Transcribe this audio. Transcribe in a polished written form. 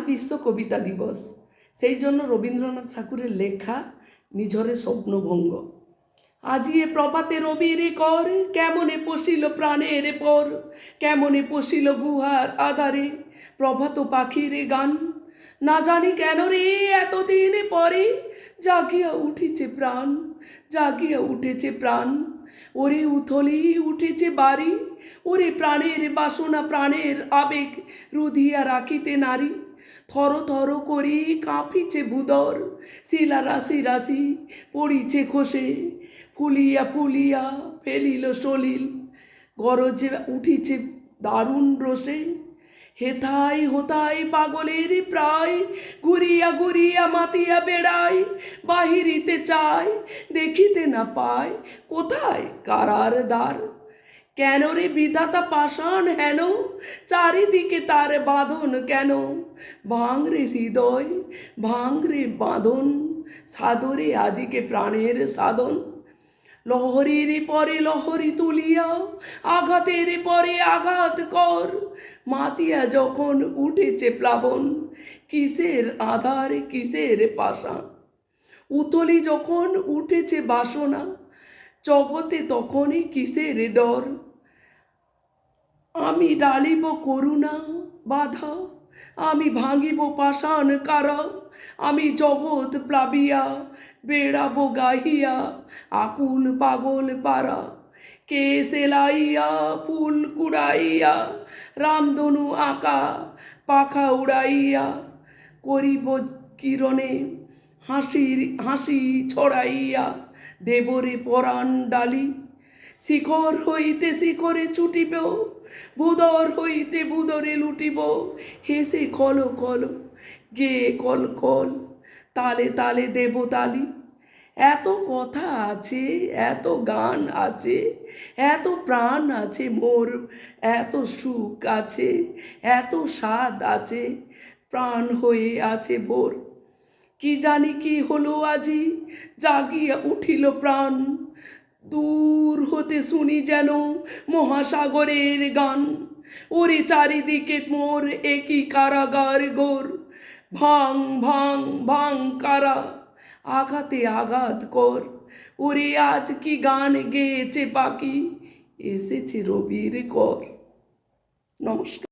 বিশ্ব কবিতা দিবস, সেই জন্য রবীন্দ্রনাথ ঠাকুরের লেখা নিঝরে স্বপ্নভঙ্গ। আজি এ প্রভাতে রবির কর, কেমনে পশিল প্রাণের পর, কেমনে পশিল গুহার আধারে প্রভাত পাখির গান। না জানি কেন রে এতদিন পরে জাগিয়া উঠেছে প্রাণ, জাগিয়া উঠেছে প্রাণ। ওরে উথলি উঠেছে বাড়ি, ওরে প্রাণের বাসনা প্রাণের আবেগ রুধিয়া রাখিতে নারী। থর থর করি কাঁপিছে ভূদর, শিলা রাশি রাশি পড়িছে খসে, ফুলিয়া ফুলিয়া ফেলিল সলিল, গরজে উঠিছে দারুণ রোষে। হেথায় হোথায় পাগলের প্রায়, ঘুরিয়া ঘুরিয়া মাতিয়া বেড়ায়, বাহিরিতে চায় দেখিতে না পায় কোথায় কারার দ্বার। কেন রে বিধাতা পাষাণ হেন, চারিদিকে তার বাঁধন কেন। ভাঙরে হৃদয় ভাঙরে বাঁধন, সাদরে আজিকে প্রাণের সাধন। লহরীর পরে লহরী তুলিয়া আঘাতের পরে আঘাত কর, মাতিয়া যখন উঠেছে প্লাবন, কিসের আধার কিসের পাষাণ। উতলি যখন উঠেছে বাসনা, জগতে তখনই কিসের ডর। আমি ডালিব করুণা বাধা, আমি ভাঙিব পাষাণ কারা, আমি জগৎ প্লাবিয়া বেড়াবো গাহিয়া আকুল পাগল পারা। কে সেলাইয়া ফুল কুড়াইয়া রামধনু আঁকা পাখা উড়াইয়া, করিব কিরণে হাসি ছড়াইয়া দেবরে পরাণ ডালি। শিখর হইতে শিখরে ছুটিব, ভূদর হইতে ভূদরে লুটিব, হেসে কল কল গে কল কল, তালে তালে দেব তালি। এত কথা আছে, এত গান আছে, এত প্রাণ আছে মোর, এত সুখ আছে, এত স্বাদ আছে, প্রাণ হয়ে আছে ভোর। কি জানি কি হলো আজি, জাগিয়া উঠিল প্রাণ, দূর হতে শুনি যেন মহাসাগরের গান। ওরে চারিদিকে মোর একই কারাগার ঘোর, ভাং ভাং ভাং কারা, আঘাতে আঘাত কর। ওরে আজ কি গান গেয়েছে পাখি, এসেছে রবির কর। নমস্কার।